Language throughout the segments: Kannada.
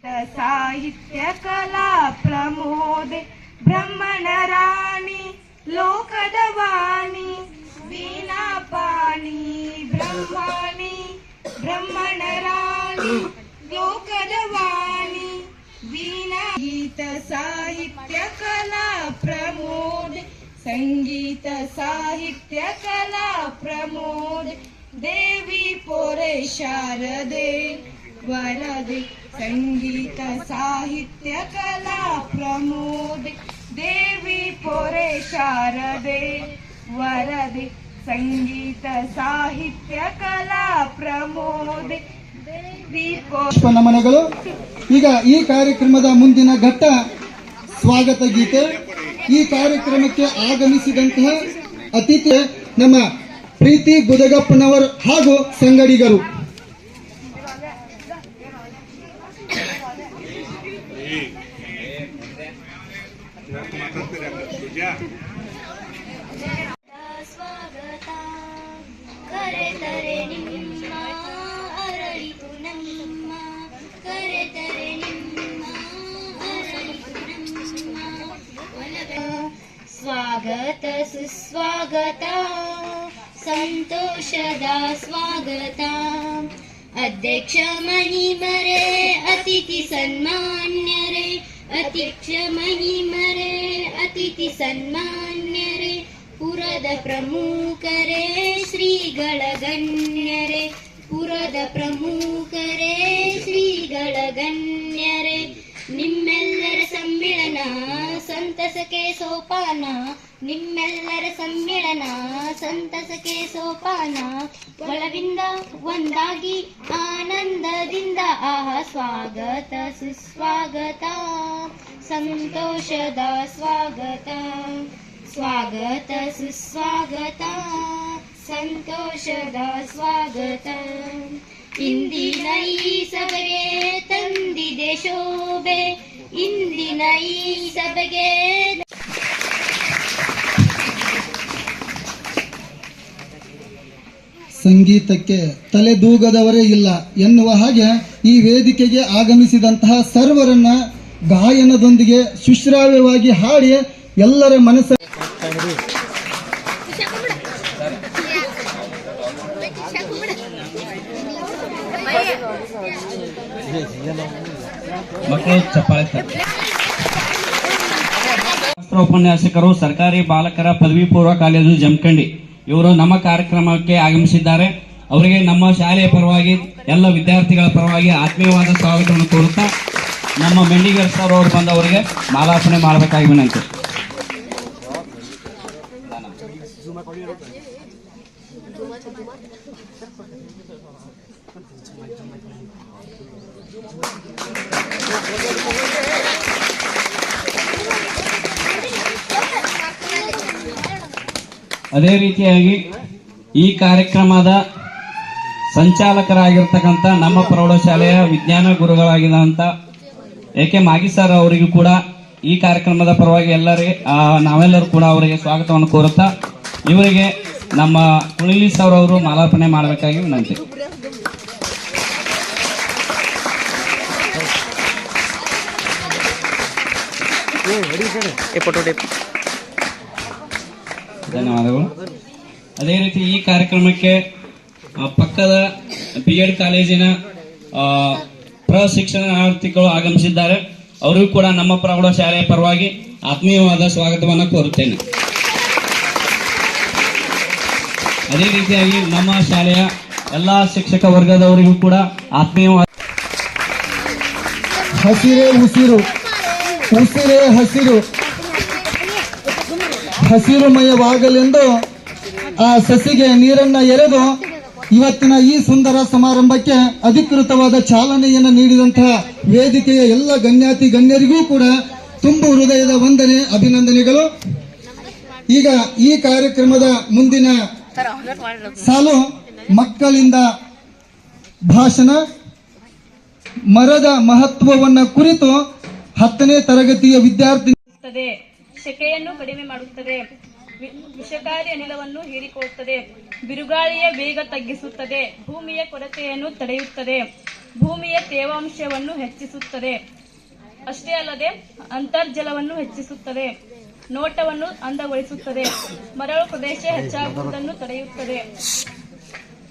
साहित्य कला प्रमोद ब्रह्मण राणी लोकदवाणी वीणा पाणी ब्रह्माणी ब्रह्मण राणी लोकदवाणी वीणा गीत साहित्य कला प्रमोद संगीत साहित्य कला प्रमोद देवी पोरे शारदे वरदे संगीत साहित्य कला प्रमोद देवी पोरे शारदे वरदे संगीत साहित्य कला प्रमोद देवी ನಮನಗಳು. ಈಗ ಈ ಕಾರ್ಯಕ್ರಮದ ಮುಂದಿನ ಘಟ್ಟ ಸ್ವಾಗತ ಗೀತೆ. ಈ ಕಾರ್ಯಕ್ರಮಕ್ಕೆ ಆಗಮಿಸಿದಂತಹ ಅತಿಥಿ ನಮ್ಮ ಪ್ರೀತಿ ಗುದಗಪ್ಪನವರು ಹಾಗೂ ಸಂಗಡಿಗರು. ಸ್ವಾಗತ ಕರೆತರೆ ನಿಮ್ಮ ಅರಳಿತು ನಮ್ಮ ಕರೆತರೆ ನಿಮ್ಮ ಅರಳಿತು ನಮ್ಮ ಸ್ವಾಗತ ಸುಸ್ವಾಗತ ಸಂತೋಷದ ಸ್ವಾಗತ ಅಧ್ಯಕ್ಷ ಮಹಿಮರೇ ಅತಿಥಿ ಸನ್ಮಾನ್ಯರೇ ಅಧ್ಯಕ್ಷ ಮಹಿಮರೇ ಅತಿಥಿ ಸನ್ಮಾನ್ಯರೇ ಪುರದ ಪ್ರಮುಖರೇ ಶ್ರೀಗಳ ಗಣ್ಯರೇ ಪುರದ ಪ್ರಮುಖರೇ ಶ್ರೀಗಳ ಗಣ್ಯರೇ ನಿಮ್ಮೆಲ್ಲರ ಸಮ್ಮಿಳನ ಸಂತಸಕ್ಕೆ ಸೋಪಾನ ನಿಮ್ಮೆಲ್ಲರ ಸಮ್ಮಿಳನ ಸಂತಸಕ್ಕೆ ಸೋಪಾನ ಒಳವಿಂದ ಒಂದಾಗಿ ಆನಂದದಿಂದ ಸ್ವಾಗತ ಸುಸ್ವಾಗತ ಸಂತೋಷದ ಸ್ವಾಗತ ಸ್ವಾಗತ ಸುಸ್ವಾಗತ ಸಂತೋಷದ ಸ್ವಾಗತ ಇಂದಿನ ಈ ಸಭೆಗೆ ತಂದಿದೆ ಶೋಭೆ ಇಂದಿನ ಈ ಸಭೆಗೆ ಸಂಗೀತಕ್ಕೆ ತಲೆದೂಗದವರೇ ಇಲ್ಲ ಎನ್ನುವ ಹಾಗೆ ಈ ವೇದಿಕೆಗೆ ಆಗಮಿಸಿದಂತಹ ಸರ್ವರನ್ನ ಗಾಯನದೊಂದಿಗೆ ಸುಶ್ರಾವ್ಯವಾಗಿ ಹಾಡಿ ಎಲ್ಲರ ಮನಸ್ಸ ಉಪನ್ಯಾಸಕರು ಸರ್ಕಾರಿ ಬಾಲಕರ ಪದವಿ ಪೂರ್ವ ಕಾಲೇಜು ಜಮಖಂಡಿ ಇವರು ನಮ್ಮ ಕಾರ್ಯಕ್ರಮಕ್ಕೆ ಆಗಮಿಸಿದ್ದಾರೆ. ಅವರಿಗೆ ನಮ್ಮ ಶಾಲೆಯ ಪರವಾಗಿ ಎಲ್ಲ ವಿದ್ಯಾರ್ಥಿಗಳ ಪರವಾಗಿ ಆತ್ಮೀಯವಾದ ಸ್ವಾಗತವನ್ನು ಕೋರುತ್ತಾ ನಮ್ಮ ಮೆಂಡಿಗರ್ ಸರ್ ಅವರು ಬಂದವರಿಗೆ ಮಾಲಾರ್ಪಣೆ ಮಾಡಬೇಕಾಗಿ ವಿನಂತಿ. ಅದೇ ರೀತಿಯಾಗಿ ಈ ಕಾರ್ಯಕ್ರಮದ ಸಂಚಾಲಕರಾಗಿರ್ತಕ್ಕಂಥ ನಮ್ಮ ಪ್ರೌಢಶಾಲೆಯ ವಿಜ್ಞಾನ ಗುರುಗಳಾಗಿದ್ದಂಥ ಎಕೆ ಮಾಗಿ ಸರ್ ಅವರಿಗೂ ಕೂಡ ಈ ಕಾರ್ಯಕ್ರಮದ ಪರವಾಗಿ ನಾವೆಲ್ಲರೂ ಕೂಡ ಅವರಿಗೆ ಸ್ವಾಗತವನ್ನು ಕೋರುತ್ತಾ ಇವರಿಗೆ ನಮ್ಮ ಕುಣಿಲಿ ಸರ್ ಅವರು ಮಾಲಾರ್ಪಣೆ ಮಾಡಬೇಕಾಗಿ ವಿನಂತಿ. ಧನ್ಯವಾದಗಳು. ಅದೇ ರೀತಿ ಈ ಕಾರ್ಯಕ್ರಮಕ್ಕೆ ಪಕ್ಕದ BEd ಕಾಲೇಜಿನ ಪ್ರಶಿಕ್ಷಣಾರ್ಥಿಗಳು ಆಗಮಿಸಿದ್ದಾರೆ. ಅವರಿಗೂ ಕೂಡ ನಮ್ಮ ಪ್ರೌಢಶಾಲೆಯ ಪರವಾಗಿ ಆತ್ಮೀಯವಾದ ಸ್ವಾಗತವನ್ನು ಕೋರುತ್ತೇನೆ. ಅದೇ ರೀತಿಯಾಗಿ ನಮ್ಮ ಶಾಲೆಯ ಎಲ್ಲಾ ಶಿಕ್ಷಕ ವರ್ಗದವರಿಗೂ ಕೂಡ ಆತ್ಮೀಯವಾದ ಹಸಿರೇ ಉಸಿರು ಉಸಿರೇ ಹಸಿರು ಹಸಿರುಮಯವಾಗಲೆಂದು ಆ ಸಸಿಗೆ ನೀರನ್ನ ಎರೆದು ಇವತ್ತಿನ ಈ ಸುಂದರ ಸಮಾರಂಭಕ್ಕೆ ಅಧಿಕೃತವಾದ ಚಾಲನೆಯನ್ನು ನೀಡಿದಂತಹ ವೇದಿಕೆಯ ಎಲ್ಲ ಗಣ್ಯಾತಿ ಗಣ್ಯರಿಗೂ ಕೂಡ ತುಂಬು ಹೃದಯದ ವಂದನೆ, ಅಭಿನಂದನೆಗಳು. ಈಗ ಈ ಕಾರ್ಯಕ್ರಮದ ಮುಂದಿನ ಸಾಲು ಮಕ್ಕಳಿಂದ ಭಾಷಣ, ಮರದ ಮಹತ್ವವನ್ನ ಕುರಿತು 10ನೇ ತರಗತಿಯ ವಿದ್ಯಾರ್ಥಿ ಶೆಕೆಯನ್ನು ಕಡಿಮೆ ಮಾಡುತ್ತದೆ. ವಿಷಕಾರಿ ಅನಿಲವನ್ನು ಹೀರಿಕೊಳ್ಳುತ್ತದೆ, ಬಿರುಗಾಳಿಯ ವೇಗ ತಗ್ಗಿಸುತ್ತದೆ, ಭೂಮಿಯ ಕೊರತೆಯನ್ನು ತಡೆಯುತ್ತದೆ, ಭೂಮಿಯ ತೇವಾಂಶವನ್ನು ಹೆಚ್ಚಿಸುತ್ತದೆ. ಅಷ್ಟೇ ಅಲ್ಲದೆ ಅಂತರ್ಜಲವನ್ನು ಹೆಚ್ಚಿಸುತ್ತದೆ, ನೋಟವನ್ನು ಅಂದಗೊಳಿಸುತ್ತದೆ, ಮರಳು ಪ್ರದೇಶ ಹೆಚ್ಚಾಗುವುದನ್ನು ತಡೆಯುತ್ತದೆ,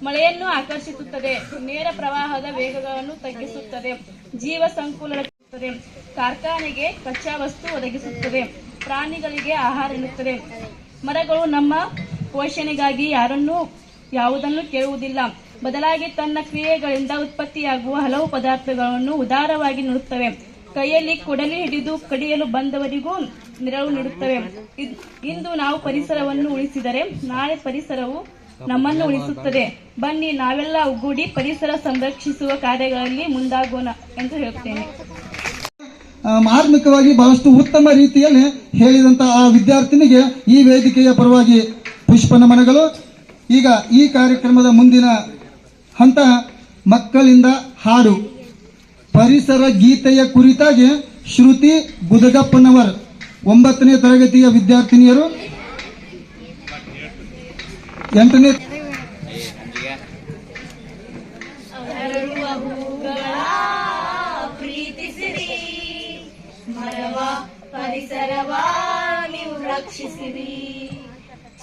ಮಳೆಯನ್ನು ಆಕರ್ಷಿಸುತ್ತದೆ, ನೇರ ಪ್ರವಾಹದ ವೇಗಗಳನ್ನು ತಗ್ಗಿಸುತ್ತದೆ, ಜೀವ ಸಂಕುಲ ರಕ್ಷಿಸುತ್ತದೆ, ಕಾರ್ಖಾನೆಗೆ ಕಚ್ಚಾ ವಸ್ತು ಒದಗಿಸುತ್ತದೆ, ಪ್ರಾಣಿಗಳಿಗೆ ಆಹಾರ ನೀಡುತ್ತದೆ. ಮರಗಳು ನಮ್ಮ ಪೋಷಣೆಗಾಗಿ ಯಾವುದನ್ನು ಕೇಳುವುದಿಲ್ಲ, ಬದಲಾಗಿ ತನ್ನ ಕ್ರಿಯೆಗಳಿಂದ ಉತ್ಪತ್ತಿಯಾಗುವ ಹಲವು ಪದಾರ್ಥಗಳನ್ನು ಉದಾರವಾಗಿ ನೀಡುತ್ತವೆ. ಕೈಯಲ್ಲಿ ಕೊಡಲಿ ಹಿಡಿದು ಕಡಿಯಲು ಬಂದವರಿಗೂ ನೆರವು ನೀಡುತ್ತವೆ. ಇಂದು ನಾವು ಪರಿಸರವನ್ನು ಉಳಿಸಿದರೆ ನಾಳೆ ಪರಿಸರವು ನಮ್ಮನ್ನು ಉಳಿಸುತ್ತದೆ. ಬನ್ನಿ ನಾವೆಲ್ಲ ಒಗ್ಗೂಡಿ ಪರಿಸರ ಸಂರಕ್ಷಿಸುವ ಕಾರ್ಯಗಳಲ್ಲಿ ಮುಂದಾಗೋಣ ಎಂದು ಹೇಳುತ್ತೇನೆ. ಮಾರ್ಮಿಕವಾಗಿ ಬಹಳಷ್ಟು ಉತ್ತಮ ರೀತಿಯಲ್ಲಿ ಹೇಳಿದಂತ ಆ ವಿದ್ಯಾರ್ಥಿನಿಗೆ ಈ ವೇದಿಕೆಯ ಪರವಾಗಿ ಪುಷ್ಪ ನಮನಗಳು. ಈಗ ಈ ಕಾರ್ಯಕ್ರಮದ ಮುಂದಿನ ಹಂತ ಮಕ್ಕಳಿಂದ ಹಾಡು. ಪರಿಸರ ಗೀತೆಯ ಕುರಿತಾಗಿ ಶ್ರುತಿ ಗುದಗಪ್ಪನವರ್ 9ನೇ ತರಗತಿಯ ವಿದ್ಯಾರ್ಥಿನಿಯರು 8ನೇ ಪ್ರೀತಿಸಿರಿ, ಮರವ ಪರಿಸರವ ನೀವು ರಕ್ಷಿಸಿರಿ,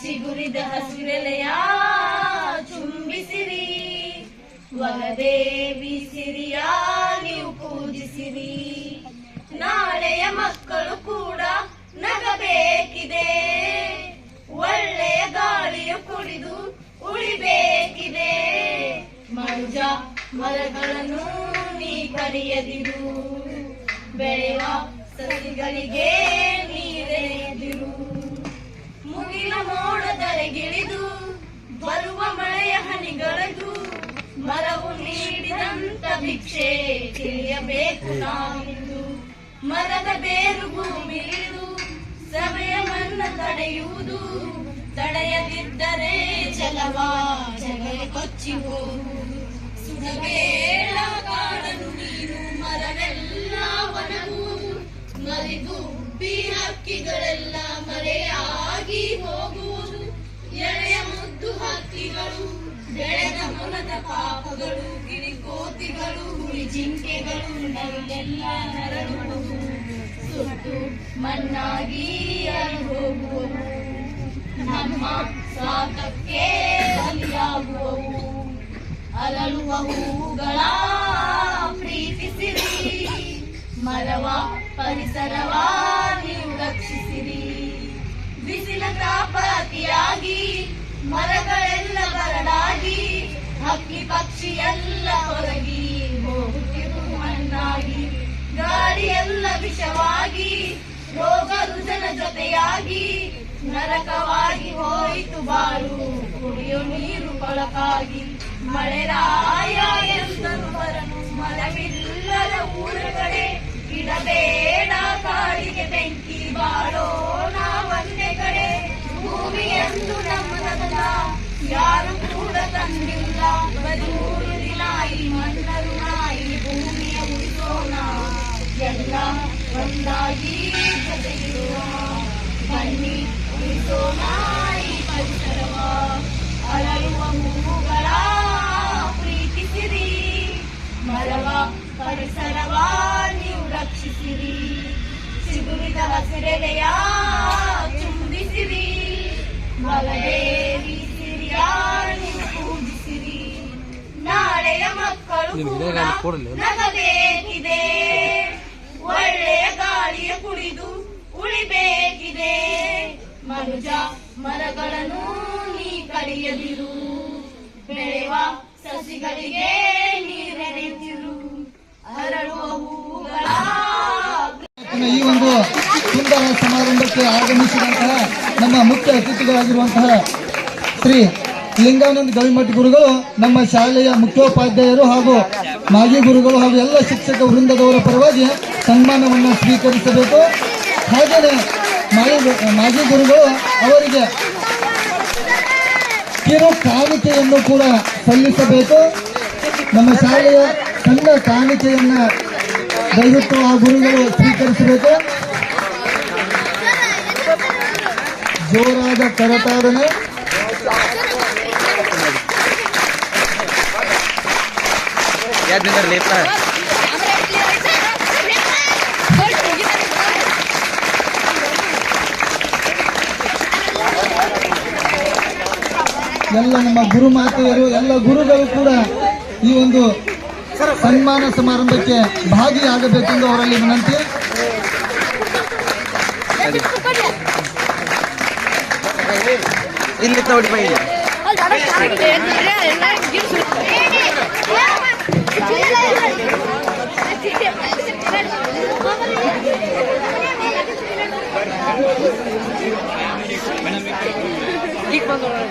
ಚಿಗುರಿದ ಹಸಿರೆಲೆಯ ಚುಂಬಿಸಿರಿ, ವನದೇವಿ ಸಿರಿಯ ನೀವು ಪೂಜಿಸಿರಿ. ನಾಳೆಯ ಮಕ್ಕಳು ಕೂಡ ನಗಬೇಕಿದೆ, ಒಳ್ಳೆಯ ಗಾಳಿಯ ಕುಡಿದು ಉಳಿಬೇಕಿದೆ. ಮನುಜ ಮರಗಳನ್ನು ನೀ ಕಡಿಯದಿರು, ಬೆಳೆಯುವ ಸಸಿಗಳಿಗೆ ನೀರೆರೆಯದಿರು. ಮುಗಿಲ ಮೋಡದರೆಗಿಳಿದು ಬರುವ ಮಳೆಯ ಹನಿಗಳದು ಮರವು ನೀಡಿದಂತ ಭಿಕ್ಷೆ ತಿಳಿಯಬೇಕು ನಾವಿಂದು. ಮರದ ಬೇರು ಭೂಮಿಲಿದು ಸಮಯ ಮನ್ನ ತಡೆಯುವುದು, ತಡೆಯದಿದ್ದರೆ ಜಗವೇ ಕೊಚ್ಚಿ ಹೋಗುವುದು. ಸುಡಬೇಡ ಕಾಡನು ನೀನು, ಮರವೆಲ್ಲ ಒಣಗುವುದು, ಮರಿಗುಬ್ಬಿ ಹಕ್ಕಿಗಳೆಲ್ಲ ಮರೆಯಾಗಿ ಹೋಗುವುದು. ಎಳೆಯ ಮುದ್ದು ಹಕ್ಕಿಗಳು, ಬೆಳೆದ ಹೊಲದ ಪಾಪಗಳು, ಗಿರಿಕೋತಿಗಳು, ಹುಳಿ ಜಿಂಕೆಗಳು, ನವಿಲೆಲ್ಲ ನರಳುವುದು, ಸುಟ್ಟು ಮಣ್ಣಾಗಿ ಹೋಗುವವು, ನಮ್ಮ ಸ್ವಾರ್ಥಕ್ಕೆ ಬಲಿಯಾಗುವವು. ಅರಳುವ ಹೂಗಳ ಪ್ರೀತಿಸಿರಿ, ಮರವ ಪರಿಸರವ ನೀವು ರಕ್ಷಿಸಿರಿ. ಬಿಸಿಲ ತಾಪ ಅತಿಯಾಗಿ ಮರಗಳೆಲ್ಲ ಬರಡಾಗಿ, ಹಕ್ಕಿ ಪಕ್ಷಿ ಎಲ್ಲ ಹೊರಗಿ ಹೋಗುತ್ತಿರು ಮಣ್ಣಾಗಿ. ಗಾಳಿಯೆಲ್ಲ ವಿಷವಾಗಿ, ರೋಗ ರುಜನ ಜೊತೆಯಾಗಿ, ನರಕವಾಗಿ ಹೋಯಿತು ಬಾಳು ಕುಡಿಯೋ ನೀರು ಕೊಳಕಾಗಿ. ಮಳೆರಾಯ ಎಂದರು ಬರನು ಮರವಿಲ್ಲದ ಊರುಗಳೇ, ಇಡಬೇಡ ಕಾಡಿಗೆ ಬೆಂಕಿ, ಬಾಳೋಣ ಒಂದೇ ಕಡೆ. ಭೂಮಿಯೆಂದು ನಮ್ಮದಲ್ಲ, ಯಾರು ಕೂಡ ತಂದಿಲ್ಲ, ಬದೂರು ದಿನ ಈ ಮಣ್ಣರು ನಾಯಿ ಭೂಮಿಯ ಉಳಿಸೋಣ, ಎಲ್ಲ ಒಂದಾಗಿ ಜೊತೆಗಿರುವ. ಬನ್ನಿ ಉಳಿಸೋಣ ಈ ಪರಿಸರವ, ಅರಳುವ ಹೂವುಗಳ ಪ್ರೀತಿಸಿರಿ, ಮರವ ಪರಿಸರವ ನೀವು ರಕ್ಷಿಸಿರಿ. ಚಿಗುರಿದ ಹಸಿರೆಲೆಯ ಚುಂಬಿಸಿರಿ, ಮಲದೇವಿ ಸಿರಿಯ ನೀವು ಪೂಜಿಸಿರಿ. ನಾಳೆಯ ಮಕ್ಕಳು ಕೂಡ ನಗಬೇಕಿದೆ, ಒಳ್ಳೆಯ ಗಾಳಿಯ ಕುಡಿದು ಉಳಿಬೇಕಿದೆ. ಮನುಜ ಮರಗಳನ್ನು ನೀ ಕಡಿಯದಿರು, ಬೆಳೆಯುವ ಸಸಿಗಳಿಗೆ ನೀರೆರೆದಿರು. ಅರಳುವ ಹೂಗಳ ಈ ಒಂದು ಸುಂದರ ಸಮಾರಂಭಕ್ಕೆ ಆಗಮಿಸಿದಂತಹ ನಮ್ಮ ಮುಖ್ಯ ಅತಿಥಿಗಳಾಗಿರುವಂತಹ ಶ್ರೀ ಲಿಂಗಾನಂದ ಗವಿಮಠ ಗುರುಗಳು, ನಮ್ಮ ಶಾಲೆಯ ಮುಖ್ಯೋಪಾಧ್ಯಾಯರು ಹಾಗೂ ಮಾಜಿ ಗುರುಗಳು ಹಾಗೂ ಎಲ್ಲ ಶಿಕ್ಷಕ ವೃಂದದವರ ಪರವಾಗಿ ಸನ್ಮಾನವನ್ನು ಸ್ವೀಕರಿಸಬೇಕು. ಹಾಗೆಯೇ ಮಾಜಿ ಗುರುಗಳು ಅವರಿಗೆ ಕಿರು ಕಾಣಿಕೆಯನ್ನು ಕೂಡ ಸಲ್ಲಿಸಬೇಕು. ನಮ್ಮ ಶಾಲೆಯ ಸಣ್ಣ ಕಾಣಿಕೆಯನ್ನ ದಯವಿಟ್ಟು ಆ ಗುರುಗಳು ಸ್ವೀಕರಿಸಬೇಕು. ಜೋರಾದ ಕರತಾಡನೆ. ಎಲ್ಲ ನಮ್ಮ ಗುರು ಮಾತೆಯರು, ಎಲ್ಲ ಗುರುಗಳು ಕೂಡ ಈ ಒಂದು ಸನ್ಮಾನ ಸಮಾರಂಭಕ್ಕೆ ಭಾಗಿಯಾಗಬೇಕೆಂದು ಅವರಲ್ಲಿ ವಿನಂತಿ. ಇಲ್ಲಿ ನೋಡಿ ಬೈ ಈಗ ಬಂದು ನೋಡಿ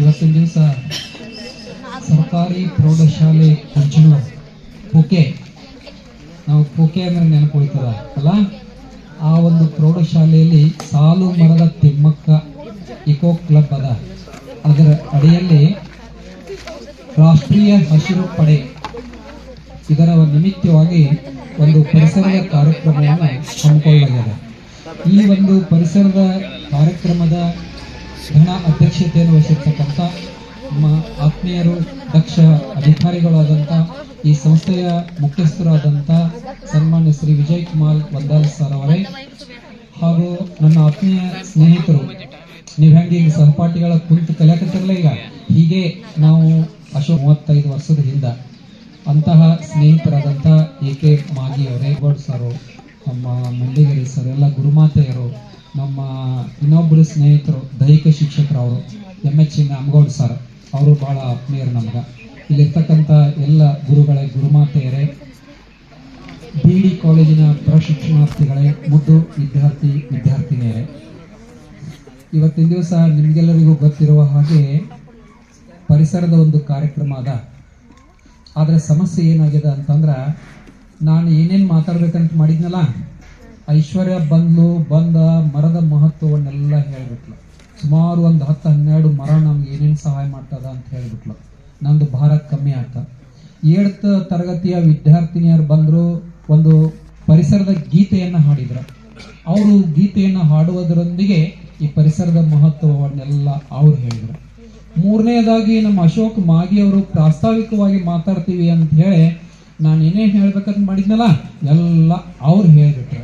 ಇವತ್ತಿನ ದಿವಸ ಸರ್ಕಾರಿ ಪ್ರೌಢಶಾಲೆ ಕುಂಚನೂರು ಪೂಕೆ, ನಾವು ಪೂಕೆ ಅಂದ್ರೆ ನೆನಪು ಉಳಿತದ ಅಲ್ಲ, ಆ ಒಂದು ಪ್ರೌಢಶಾಲೆಯಲ್ಲಿ ಸಾಲು ಮರದ ತಿಮ್ಮಕ್ಕ ಇಕೋ ಕ್ಲಬ್ ಅದ. ಅದರ ಅಡಿಯಲ್ಲಿ ರಾಷ್ಟ್ರೀಯ ಹಸಿರು ಪಡೆ ಇದರ ನಿಮಿತ್ತವಾಗಿ ಒಂದು ಪರಿಸರದ ಕಾರ್ಯಕ್ರಮವನ್ನು ಹಮ್ಮಿಕೊಳ್ಳಲಾಗಿದೆ. ಈ ಒಂದು ಪರಿಸರದ ಕಾರ್ಯಕ್ರಮದ ಘನ ಅಧ್ಯಕ್ಷತೆಯನ್ನು ವಹಿಸಿರ್ತಕ್ಕಂಥ ನಮ್ಮ ಆತ್ಮೀಯರು, ದಕ್ಷ ಅಧಿಕಾರಿಗಳಾದಂಥ ಈ ಸಂಸ್ಥೆಯ ಮುಖ್ಯಸ್ಥರಾದಂಥ ಸನ್ಮಾನ್ಯ ಶ್ರೀ ವಿಜಯ್ ಕುಮಾರ್ ವಂದಾಲ್ ಸರ್ ಅವರೇ, ಹಾಗೂ ನನ್ನ ಆತ್ಮೀಯ ಸ್ನೇಹಿತರು, ನೀವು ಹೆಂಗೆ ಈಗ ಸಹಪಾಠಿಗಳ ಕುರಿತು ಕಲಿಯಾಕತ್ತಿರಲ್ಲ, ಈಗ ಹೀಗೆ ನಾವು ಅಶೋಕ್ 35 ವರ್ಷದ ಹಿಂದ ಅಂತಹ ಸ್ನೇಹಿತರಾದಂಥ ಎ.ಕೆ. ಮಾಗಿ ಅವರೇ, ಗೋಡ್ ಸರು, ನಮ್ಮ ಮಂಡಿಗೇರಿ ಸರ್, ಎಲ್ಲ ಗುರುಮಾತೆಯರು, ನಮ್ಮ ಇನ್ನೊಬ್ಬರು ಸ್ನೇಹಿತರು ದೈಹಿಕ ಶಿಕ್ಷಕರವರು ಎಂ.ಎಚ್. ಅಮ್ಗೌಡ್ ಸರ್, ಅವರು ಬಹಳ ಆತ್ಮೀಯರು ನಮ್ಗೆ. ಇಲ್ಲಿರ್ತಕ್ಕಂಥ ಎಲ್ಲ ಗುರುಗಳೇ, ಗುರುಮಾತೆಯರೇ, ಬಿ.ಡಿ. ಕಾಲೇಜಿನ ಪ್ರಶಿಕ್ಷಣಾರ್ಥಿಗಳೇ, ಮುದ್ದು ವಿದ್ಯಾರ್ಥಿನಿಯರೇ, ಇವತ್ತಿನ ದಿವಸ ನಿಮಗೆಲ್ಲರಿಗೂ ಗೊತ್ತಿರುವ ಹಾಗೆ ಪರಿಸರದ ಒಂದು ಕಾರ್ಯಕ್ರಮ ಅದ. ಆದರೆ ಸಮಸ್ಯೆ ಏನಾಗಿದೆ ಅಂತಂದ್ರೆ, ನಾನು ಏನೇನು ಮಾತಾಡ್ಬೇಕಂತ ಮಾಡಿದ್ನಲ್ಲ, ಐಶ್ವರ್ಯ ಬಂದ ಮರದ ಮಹತ್ವವನ್ನೆಲ್ಲ ಹೇಳ್ಬಿಟ್ಲು. ಸುಮಾರು ಒಂದು 10-12 ಮರ ನಮ್ಗೆ ಏನೇನು ಸಹಾಯ ಮಾಡ್ತದ ಅಂತ ಹೇಳ್ಬಿಟ್ಲು. ನಂದು ಭಾರ ಕಮ್ಮಿ ಆಗ್ತದೆ. 7th ತರಗತಿಯ ವಿದ್ಯಾರ್ಥಿನಿಯರು ಬಂದರು, ಒಂದು ಪರಿಸರದ ಗೀತೆಯನ್ನು ಹಾಡಿದ್ರು. ಅವರು ಗೀತೆಯನ್ನು ಹಾಡುವುದರೊಂದಿಗೆ ಈ ಪರಿಸರದ ಮಹತ್ವವನ್ನೆಲ್ಲ ಅವ್ರು ಹೇಳಿದ್ರು. 3ನೇದಾಗಿ ನಮ್ಮ ಅಶೋಕ್ ಮಾಗಿ ಅವರು ಪ್ರಾಸ್ತಾವಿಕವಾಗಿ ಮಾತಾಡ್ತೀವಿ ಅಂತ ಹೇಳಿ ನಾನು ಏನೇನು ಹೇಳ್ಬೇಕಂತ ಮಾಡಿದ್ನಲ್ಲ ಎಲ್ಲ ಅವ್ರು ಹೇಳ್ಬಿಟ್ರು.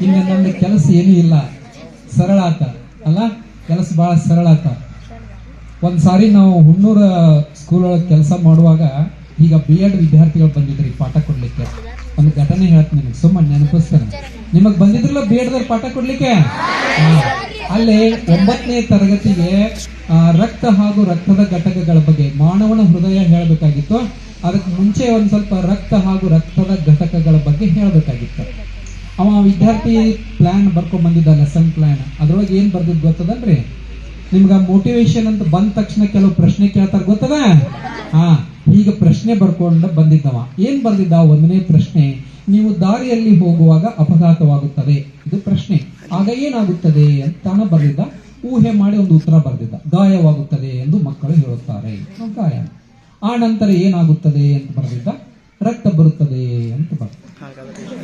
ಇನ್ನು ನನ್ನ ಕೆಲಸ ಏನೂ ಇಲ್ಲ, ಸರಳ ಆತ ಅಲ್ಲ, ಕೆಲಸ ಭಾಳ ಸರಳ ಆತ. ಒಂದ್ಸಾರಿ ನಾವು ಹುಣ್ಣೂರ ಸ್ಕೂಲ್ ಒಳಗೆ ಕೆಲಸ ಮಾಡುವಾಗ ಈಗ B.Ed ವಿದ್ಯಾರ್ಥಿಗಳು ಬಂದಿದ್ರಿ ಪಾಠ ಕೊಡ್ಲಿಕ್ಕೆ. ಒಂದು ಘಟನೆ ಹೇಳ್ತೀನಿ ನಿಮಗೆ, ಸುಮ್ಮನೆ ನೆನಪಿಸ್ತೇನೆ. ನಿಮಗ್ ಬಂದಿದ್ರಲ್ಲ B.Edದವ್ರು ಪಾಠ ಕೊಡ್ಲಿಕ್ಕೆ. ಅಲ್ಲಿ 9ನೇ ತರಗತಿಗೆ ರಕ್ತ ಹಾಗೂ ರಕ್ತದ ಘಟಕಗಳ ಬಗ್ಗೆ ಮಾನವನ ಹೃದಯ ಹೇಳಬೇಕಾಗಿತ್ತು. ಅದಕ್ಕೆ ಮುಂಚೆ ಒಂದ್ ಸ್ವಲ್ಪ ರಕ್ತ ಹಾಗೂ ರಕ್ತದ ಘಟಕಗಳ ಬಗ್ಗೆ ಹೇಳಬೇಕಾಗಿತ್ತು. ಅವ ವಿದ್ಯಾರ್ಥಿ ಪ್ಲಾನ್ ಬರ್ಕೊಂಡ್ ಬಂದಿದ್ದ, ಲೆಸನ್ ಪ್ಲಾನ್. ಅದ್ರೊಳಗೆ ಏನ್ ಬರ್ದಿದ್ ಗೊತ್ತದನ್ರಿ ನಿಮ್ಗ? ಮೋಟಿವೇಶನ್ ಅಂತ ಬಂದ ತಕ್ಷಣ ಕೆಲವು ಪ್ರಶ್ನೆ ಕೇಳ್ತಾರ, ಗೊತ್ತದ? ಈಗ ಪ್ರಶ್ನೆ ಬರ್ಕೊಂಡು ಬಂದಿದ್ದವ. ಏನ್ ಬರ್ದಿದ್ದ? 1ನೇ ಪ್ರಶ್ನೆ, ನೀವು ದಾರಿಯಲ್ಲಿ ಹೋಗುವಾಗ ಅಪಘಾತವಾಗುತ್ತದೆ, ಇದು ಪ್ರಶ್ನೆ. ಆಗ ಏನಾಗುತ್ತದೆ ಅಂತ ತಾನ ಬರ್ದಿದ್ದ. ಊಹೆ ಮಾಡಿ ಒಂದು ಉತ್ತರ ಬರ್ದಿದ್ದ, ಗಾಯವಾಗುತ್ತದೆ ಎಂದು ಮಕ್ಕಳು ಹೇಳುತ್ತಾರೆ, ಗಾಯ. ಆ ನಂತರ ಏನಾಗುತ್ತದೆ ಅಂತ ಬರ್ದಿದ್ದ, ರಕ್ತ ಬರುತ್ತದೆ ಅಂತ ಬರ್ದಿದ್ದ.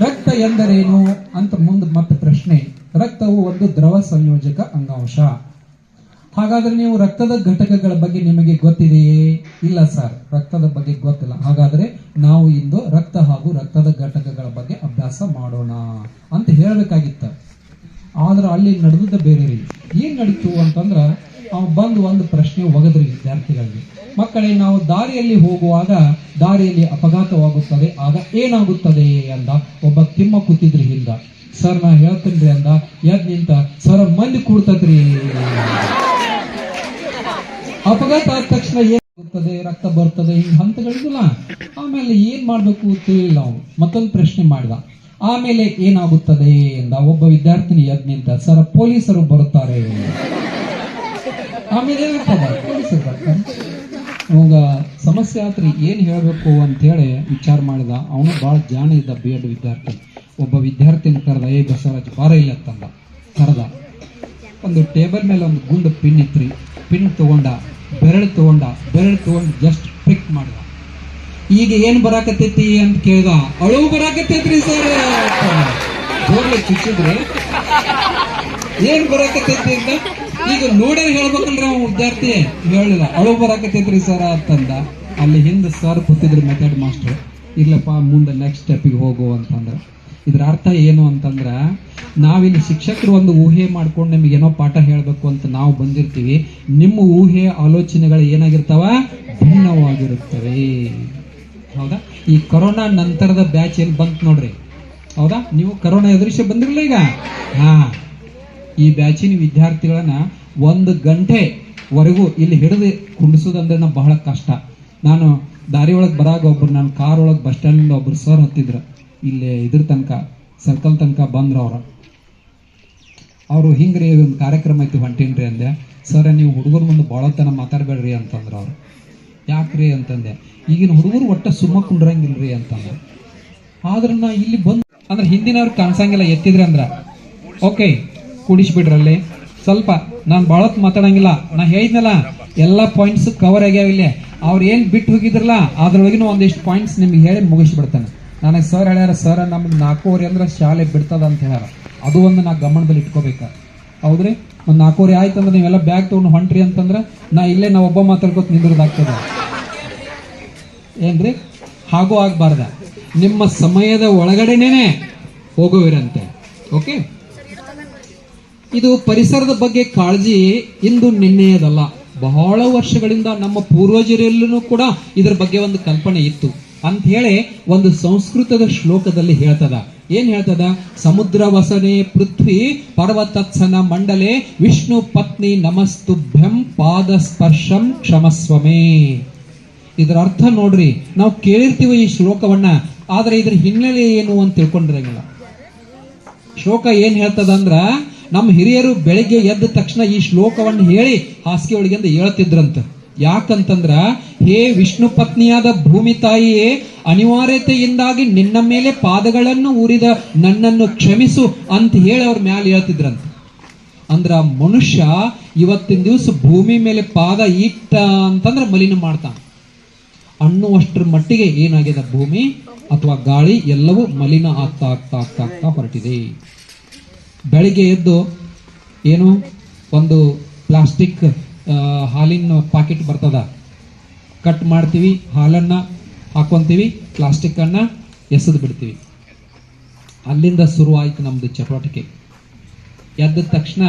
ರಕ್ತ ಎಂದರೇನು ಅಂತ ಮುಂದೆ ಮತ್ತೆ ಪ್ರಶ್ನೆ. ರಕ್ತವು ಒಂದು ದ್ರವ ಸಂಯೋಜಕ ಅಂಗಾಂಶ. ಹಾಗಾದ್ರೆ ನೀವು ರಕ್ತದ ಘಟಕಗಳ ಬಗ್ಗೆ ನಿಮಗೆ ಗೊತ್ತಿದೆಯೇ? ಇಲ್ಲ ಸರ್, ರಕ್ತದ ಬಗ್ಗೆ ಗೊತ್ತಿಲ್ಲ. ಹಾಗಾದ್ರೆ ನಾವು ಇಂದು ರಕ್ತ ಹಾಗೂ ರಕ್ತದ ಘಟಕಗಳ ಬಗ್ಗೆ ಅಭ್ಯಾಸ ಮಾಡೋಣ ಅಂತ ಹೇಳಬೇಕಾಗಿತ್ತ. ಆದ್ರೆ ಅಲ್ಲಿ ನಡೆದ ಬೇರೆ ರೀ. ಏನ್ ನಡೀತು ಅಂತಂದ್ರ, ಅವ್ ಬಂದು ಒಂದು ಪ್ರಶ್ನೆ ಒಗದ್ರಿ ವಿದ್ಯಾರ್ಥಿಗಳಿಗೆ. ಮಕ್ಕಳೇ, ನಾವು ದಾರಿಯಲ್ಲಿ ಹೋಗುವಾಗ ದಾರಿಯಲ್ಲಿ ಅಪಘಾತವಾಗುತ್ತದೆ, ಆಗ ಏನಾಗುತ್ತದೆ ಅಂದ. ಒಬ್ಬ ತಿಮ್ಮ ಕೂತಿದ್ರಿ ಹಿಂದ. ಸರ್ ನಾ ಹೇಳ್ತೇನ್ರಿ ಅಂದ. ಎದ್ ನಿಂತ, ಸರ್ ಮಂದಿ ಕೂಡ್ತತ್ರಿ. ಅಪಘಾತ ಆದ ತಕ್ಷಣ ಏನಾಗುತ್ತದೆ? ರಕ್ತ ಬರ್ತದೆ, ಹಿಂಗ್ ಹಂತಗಳಿದಿಲ್ಲ. ಆಮೇಲೆ ಏನ್ ಮಾಡ್ಬೇಕು ತಿಳಿಲ್ಲ. ನಾವು ಮತ್ತೊಂದು ಪ್ರಶ್ನೆ ಮಾಡಿದ. ಆಮೇಲೆ ಏನಾಗುತ್ತದೆ ಎಂದ. ಒಬ್ಬ ವಿದ್ಯಾರ್ಥಿನಿ ಎದ್ ನಿಂತ, ಸರ್ ಪೊಲೀಸರು ಬರುತ್ತಾರೆ. ಆಮೇಲೆ ಏನಾಗ್ತದ ಪೊಲೀಸರು ಬರ್ತಾರೆ. ಅವಾಗ ಸಮಸ್ಯೆ ಆತ್ರಿ ಏನು ಹೇಳಬೇಕು ಅಂತೇಳಿ ವಿಚಾರ ಮಾಡಿದ. ಅವನು ಭಾಳ ಜಾಣ ಇದ್ದ, ಬಿ ಎಡ್ ವಿದ್ಯಾರ್ಥಿ. ಒಬ್ಬ ವಿದ್ಯಾರ್ಥಿನ ಕರೆದ, ಏ ಬಸವರಾಜ್ ಬಾರ ಇಲ್ಲ ಅಂತಂದ. ಕರೆದ, ಒಂದು ಟೇಬಲ್ ಮೇಲೆ ಒಂದು ಗುಂಡು ಪಿನ್ ಇತ್ರಿ. ಪಿನ್ ತಗೊಂಡ, ಬೆರಳು ತಗೊಂಡು ಜಸ್ಟ್ ಪಿಕ್ ಮಾಡಿದ. ಈಗ ಏನ್ ಬರಾಕತ್ತೈತಿ ಅಂತ ಕೇಳ್ದ. ಅಳುವು ಬರಾಕತ್ತೈತ್ರಿ ಸರ್. ಜೋರ್ಲೆ ಚುಚ್ಚಿದ್ರಿ, ಏನ್ ಬರಾಕತ್ತೈತಿ ಅಂತ. ಈಗ ನೋಡೇ ಹೇಳ್ಬೇಕಲ್ರಿ ಅವ ವಿದ್ಯಾರ್ಥಿ. ಹೇಳಿಲ್ಲ, ಅಳುವು ಬರಾಕತ್ತೈತ್ರಿ ಸರ್ ಅಂತಂದ. ಅಲ್ಲಿ ಹಿಂದೆ ಸರ್ ಕೂತಿದ್ರು ಮೆಥಡ್ ಮಾಸ್ಟರ್. ಇರ್ಲಪ್ಪ ಮುಂದೆ ನೆಕ್ಸ್ಟ್ ಸ್ಟೆಪ್ಪಿಗೆ ಹೋಗು ಅಂತಂದ್ರ. ಇದ್ರ ಅರ್ಥ ಏನು ಅಂತಂದ್ರ, ನಾವಿಲ್ಲಿ ಶಿಕ್ಷಕರು ಒಂದು ಊಹೆ ಮಾಡ್ಕೊಂಡು ನಿಮ್ಗೆ ಏನೋ ಪಾಠ ಹೇಳ್ಬೇಕು ಅಂತ ನಾವು ಬಂದಿರ್ತೀವಿ. ನಿಮ್ಮ ಊಹೆ ಆಲೋಚನೆಗಳು ಏನಾಗಿರ್ತಾವ, ಭಿನ್ನವಾಗಿರುತ್ತವೆ. ಹೌದಾ? ಈ ಕೊರೋನಾ ನಂತರದ ಬ್ಯಾಚ್ ಏನ್ ಬಂತ್ ನೋಡ್ರಿ. ಹೌದಾ? ನೀವು ಕೊರೋನಾ ಎದುರಿಸಿ ಬಂದಿರಲ್ಲ ಈಗ. ಈ ಬ್ಯಾಚಿನ ವಿದ್ಯಾರ್ಥಿಗಳನ್ನ 1 ಗಂಟೆವರೆಗೂ ಇಲ್ಲಿ ಹಿಡಿದು ಕುಂಡಿಸೋದಂದ್ರೆ ಬಹಳ ಕಷ್ಟ. ನಾನು ದಾರಿ ಒಳಗೆ ಬರಾಗ ಒಬ್ರು, ನಾನು ಕಾರ್ ಒಳಗೆ ಬಸ್ ಸ್ಟ್ಯಾಂಡ್ ಒಬ್ರು ಸರ್ ಹತ್ತಿದ್ರು. ಇಲ್ಲಿ ಇದ್ರ ತನಕ ಸರ್ಕಲ್ ತನಕ ಬಂದ್ರ ಅವರು ಹಿಂಗ್ರಿ ಒಂದು ಕಾರ್ಯಕ್ರಮ ಐತಿ ಹೊಂಟೀನ್ರಿ ಅಂದೆ. ಸರ್ ನೀವು ಹುಡುಗರ ಮುಂದೆ ಭಾಳ ತನ ಮಾತಾಡ್ಬೇಡ್ರಿ ಅಂತಂದ್ರ ಅವ್ರು. ಯಾಕ್ರಿ ಅಂತಂದೆ. ಈಗಿನ ಹುಡುಗರು ಒಟ್ಟ ಸುಮ್ಮ ಕುಂಡ್ರಂಗಿಲ್ರಿ ಅಂತಂದ್ರೆ. ಆದ್ರೆ ನಾ ಇಲ್ಲಿ ಬಂದು ಅಂದ್ರೆ ಹಿಂದಿನವ್ರು ಕಾಣಿಸಂಗಿಲ್ಲ ಎತ್ತಿದ್ರಿ ಅಂದ್ರ ಓಕೆ ಕೂಡಿಸ್ಬಿಡ್ರಲ್ಲಿ ಸ್ವಲ್ಪ. ನಾನು ಭಾಳ ಮಾತಾಡಂಗಿಲ್ಲ. ನಾ ಹೇಳಿದ್ನಲ್ಲ ಎಲ್ಲ ಪಾಯಿಂಟ್ಸ್ ಕವರ್ ಆಗ್ಯಾವ. ಇಲ್ಲಿ ಅವ್ರು ಏನ್ ಬಿಟ್ಟು ಹೋಗಿದ್ರಲ್ಲ ಅದ್ರೊಳಗಿನ ಒಂದಿಷ್ಟು ಪಾಯಿಂಟ್ಸ್ ನಿಮ್ಗೆ ಹೇಳಿ ಮುಗಿಸ್ಬಿಡ್ತಾನೆ. ನನಗೆ ಸರ್ ಹೇಳ್ಯಾರ, ಸರ್ ನಮ್ದು 4:15 ಅಂದ್ರೆ ಶಾಲೆ ಬಿಡ್ತದ ಅಂತ ಹೇಳ್ಯಾರ. ಅದು ಒಂದು ನಾ ಗಮನದಲ್ಲಿ ಇಟ್ಕೋಬೇಕ. ಹೌದ್ರಿ? ಒಂದು 4:15 ಆಯ್ತಂದ್ರೆ ನೀವೆಲ್ಲ ಬ್ಯಾಗ್ ತಗೊಂಡು ಹೊಂಟ್ರಿ ಅಂತಂದ್ರೆ ನಾ ಇಲ್ಲೇ ನಾ ಒಬ್ಬ ಮಾತಾಡ್ಕೊತ ನಿಂದ್ರದಾಗ್ತದ ಏನ್ರಿ? ಹಾಗೂ ಆಗ್ಬಾರ್ದ. ನಿಮ್ಮ ಸಮಯದ ಒಳಗಡೆನೇ ಹೋಗುವಿರಂತೆ. ಓಕೆ, ಇದು ಪರಿಸರದ ಬಗ್ಗೆ ಕಾಳಜಿ ಇಂದು ನಿನ್ನೆಯದಲ್ಲ. ಬಹಳ ವರ್ಷಗಳಿಂದ ನಮ್ಮ ಪೂರ್ವಜರಲ್ಲೂ ಕೂಡ ಇದರ ಬಗ್ಗೆ ಒಂದು ಕಲ್ಪನೆ ಇತ್ತು ಅಂತ ಹೇಳಿ ಒಂದು ಸಂಸ್ಕೃತದ ಶ್ಲೋಕದಲ್ಲಿ ಹೇಳ್ತದ. ಏನ್ ಹೇಳ್ತದ? ಸಮುದ್ರ ವಸನೆ ಪೃಥ್ವಿ ಪರ್ವತತ್ಸನ ಮಂಡಲೆ ವಿಷ್ಣು ಪತ್ನಿ ನಮಸ್ತುಭ್ಯಂ ಪಾದ ಸ್ಪರ್ಶಂ ಕ್ಷಮಸ್ವಮೇ. ಇದರ ಅರ್ಥ ನೋಡ್ರಿ, ನಾವು ಕೇಳಿರ್ತೀವಿ ಈ ಶ್ಲೋಕವನ್ನ, ಆದ್ರೆ ಇದ್ರ ಹಿನ್ನೆಲೆ ಏನು ಅಂತ ತಿಳ್ಕೊಂಡಿರಂಗಿಲ್ಲ. ಶ್ಲೋಕ ಏನ್ ಹೇಳ್ತದಂದ್ರ, ನಮ್ಮ ಹಿರಿಯರು ಬೆಳಿಗ್ಗೆ ಎದ್ದ ತಕ್ಷಣ ಈ ಶ್ಲೋಕವನ್ನು ಹೇಳಿ ಹಾಸಿಗೆ ಒಳಗಿಂದ ಹೇಳ್ತಿದ್ರಂತ. ಯಾಕಂತಂದ್ರ, ಹೇ ವಿಷ್ಣು ಪತ್ನಿಯಾದ ಭೂಮಿ ತಾಯಿಯೇ, ಅನಿವಾರ್ಯತೆಯಿಂದಾಗಿ ನಿನ್ನ ಮೇಲೆ ಪಾದಗಳನ್ನು ಊರಿದ ನನ್ನನ್ನು ಕ್ಷಮಿಸು ಅಂತ ಹೇಳಿ ಅವ್ರ ಮ್ಯಾಲೆ ಹೇಳ್ತಿದ್ರಂತ. ಅಂದ್ರ ಮನುಷ್ಯ ಇವತ್ತಿನ ದಿವಸ ಭೂಮಿ ಮೇಲೆ ಪಾದ ಇಟ್ಟ ಅಂತಂದ್ರ ಮಲಿನ ಮಾಡ್ತಾನ ಅನ್ನುವಷ್ಟರ ಮಟ್ಟಿಗೆ ಏನಾಗಿದೆ, ಭೂಮಿ ಅಥವಾ ಗಾಳಿ ಎಲ್ಲವೂ ಮಲಿನ ಆಗ್ತಾ ಆಗ್ತಾ ಆಗ್ತಾ ಆಗ್ತಾ ಹೊರಟಿದೆ. ಬೆಳಿಗ್ಗೆ ಎದ್ದು ಏನು ಒಂದು ಪ್ಲಾಸ್ಟಿಕ್ ಹಾಲಿನ ಪಾಕೆಟ್ ಬರ್ತದ, ಕಟ್ ಮಾಡ್ತೀವಿ, ಹಾಲನ್ನ ಹಾಕೊಂತೀವಿ, ಪ್ಲಾಸ್ಟಿಕ್ ಅನ್ನ ಎಸೆದು ಬಿಡ್ತೀವಿ. ಅಲ್ಲಿಂದ ಶುರು ಆಯ್ತು ನಮ್ದು ಚಟುವಟಿಕೆ. ಎದ್ದ ತಕ್ಷಣ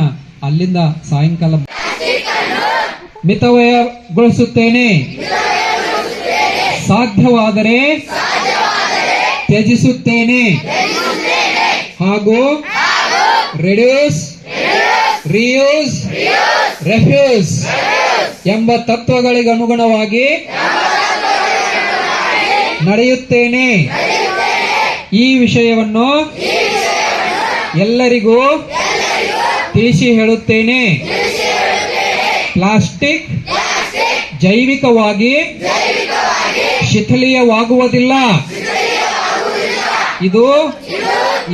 ಅಲ್ಲಿಂದ ಸಾಯಂಕಾಲ ಮಿತವ್ಯಯಗೊಳಿಸುತ್ತೇನೆ, ಸಾಧ್ಯವಾದರೆ ತ್ಯಜಿಸುತ್ತೇನೆ, ಹಾಗೂ ರೆಡ್ಯೂಸ್ ರಿಯೂಸ್ ರೆಫ್ಯೂಸ್ ಎಂಬ ತತ್ವಗಳಿಗೆ ಅನುಗುಣವಾಗಿ ನಡೆಯುತ್ತೇನೆ. ಈ ವಿಷಯವನ್ನು ಎಲ್ಲರಿಗೂ ತಿಳಿಸಿ ಹೇಳುತ್ತೇನೆ. ಪ್ಲಾಸ್ಟಿಕ್ ಜೈವಿಕವಾಗಿ ಶಿಥಿಲೀಯವಾಗುವುದಿಲ್ಲ. ಇದು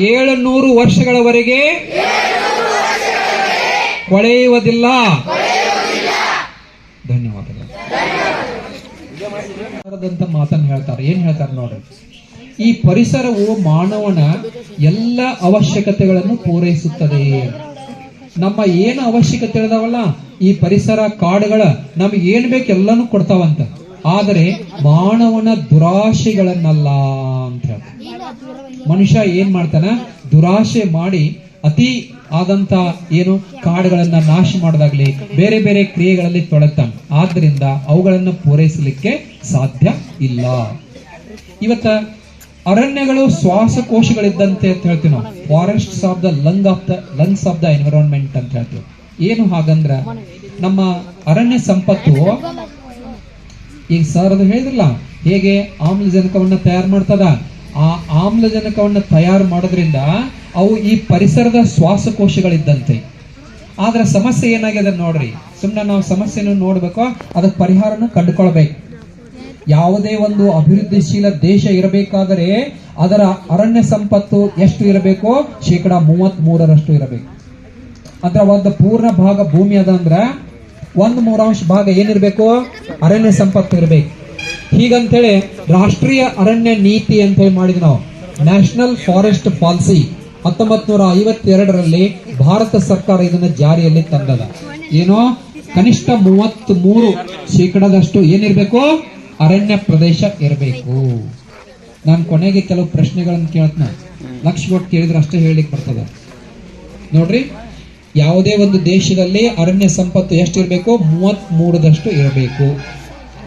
700 ವರ್ಷಗಳವರೆಗೆ ಕೊಳೆಯುವುದಿಲ್ಲ. ಧನ್ಯವಾದಗಳು. ಮಾತನ್ನು ಹೇಳ್ತಾರೆ. ಏನ್ ಹೇಳ್ತಾರೆ ನೋಡ್ರಿ, ಈ ಪರಿಸರವು ಮಾನವನ ಎಲ್ಲ ಅವಶ್ಯಕತೆಗಳನ್ನು ಪೂರೈಸುತ್ತದೆ. ನಮ್ಮ ಏನು ಅವಶ್ಯಕತೆ ಇದಾವಲ್ಲ, ಈ ಪರಿಸರ ಕಾಡುಗಳ ನಮ್ಗೆ ಏನ್ ಬೇಕು ಎಲ್ಲಾನು ಕೊಡ್ತಾವಂತ. ಆದರೆ ಮಾನವನ ದುರಾಶೆಗಳನ್ನಲ್ಲ ಅಂತ ಹೇಳ್ತಾರೆ. ಮನುಷ್ಯ ಏನ್ ಮಾಡ್ತಾನ, ದುರಾಶೆ ಮಾಡಿ ಅತಿ ಆದಂತ ಏನು ಕಾಡುಗಳನ್ನ ನಾಶ ಮಾಡೋದಾಗ್ಲಿ ಬೇರೆ ಬೇರೆ ಕ್ರಿಯೆಗಳಲ್ಲಿ ತೊಡಗ್ತಾನೆ. ಆದ್ರಿಂದ ಅವುಗಳನ್ನು ಪೂರೈಸಲಿಕ್ಕೆ ಸಾಧ್ಯ ಇಲ್ಲ. ಇವತ್ತ ಅರಣ್ಯಗಳು ಶ್ವಾಸಕೋಶಗಳಿದ್ದಂತೆ ಅಂತ ಹೇಳ್ತೀವಿ ನಾವು. Forests of the lungs of the environment ಅಂತ ಹೇಳ್ತೀವಿ. ಏನು ಹಾಗಂದ್ರ, ನಮ್ಮ ಅರಣ್ಯ ಸಂಪತ್ತು ಈಗ ಸರ್ ಅದು ಹೇಳಿದ್ರಲ್ಲ, ಹೇಗೆ ಆಮ್ಲಜನಕವನ್ನ ತಯಾರು ಮಾಡ್ತದ. ಆ ಆಮ್ಲಜನಕವನ್ನ ತಯಾರು ಮಾಡೋದ್ರಿಂದ ಅವು ಈ ಪರಿಸರದ ಶ್ವಾಸಕೋಶಗಳಿದ್ದಂತೆ. ಆದ್ರೆ ಸಮಸ್ಯೆ ಏನಾಗಿದೆ ನೋಡ್ರಿ, ಸುಮ್ಮನೆ ನಾವು ಸಮಸ್ಯೆನೂ ನೋಡ್ಬೇಕು, ಅದಕ್ಕೆ ಪರಿಹಾರನೂ ಕಂಡುಕೊಳ್ಬೇಕು. ಯಾವುದೇ ಒಂದು ಅಭಿವೃದ್ಧಿಶೀಲ ದೇಶ ಇರಬೇಕಾದರೆ ಅದರ ಅರಣ್ಯ ಸಂಪತ್ತು ಎಷ್ಟು ಇರಬೇಕು? 33% ಇರಬೇಕು. ಅಂದ್ರೆ ಒಂದು ಪೂರ್ಣ ಭಾಗ ಭೂಮಿ ಅದ ಅಂದ್ರೆ 1/3 ಭಾಗ ಏನಿರ್ಬೇಕು? ಅರಣ್ಯ ಸಂಪತ್ತು ಇರಬೇಕು. ಹೀಗಂತೇಳಿ ರಾಷ್ಟ್ರೀಯ ಅರಣ್ಯ ನೀತಿ ಅಂತ ಹೇಳಿ ಮಾಡಿದ್ವಿ ನಾವು, ನ್ಯಾಷನಲ್ ಫಾರೆಸ್ಟ್ ಪಾಲಿಸಿ 1952ರಲ್ಲಿ ಭಾರತ ಸರ್ಕಾರ ಇದನ್ನ ಜಾರಿಯಲ್ಲಿ ತಂದದ. ಏನೋ ಕನಿಷ್ಠ 33% ಏನಿರ್ಬೇಕು? ಅರಣ್ಯ ಪ್ರದೇಶ ಇರಬೇಕು. ನಾನು ಕೊನೆಗೆ ಕೆಲವು ಪ್ರಶ್ನೆಗಳನ್ನು ಕೇಳ್ತನ, ಲಕ್ಷ ಕೊಟ್ಟು ಕೇಳಿದ್ರೆ ಅಷ್ಟೇ ಹೇಳಲಿಕ್ಕೆ ಬರ್ತದೆ. ನೋಡ್ರಿ, ಯಾವುದೇ ಒಂದು ದೇಶದಲ್ಲಿ ಅರಣ್ಯ ಸಂಪತ್ತು ಎಷ್ಟಿರಬೇಕು? 33% ಇರಬೇಕು.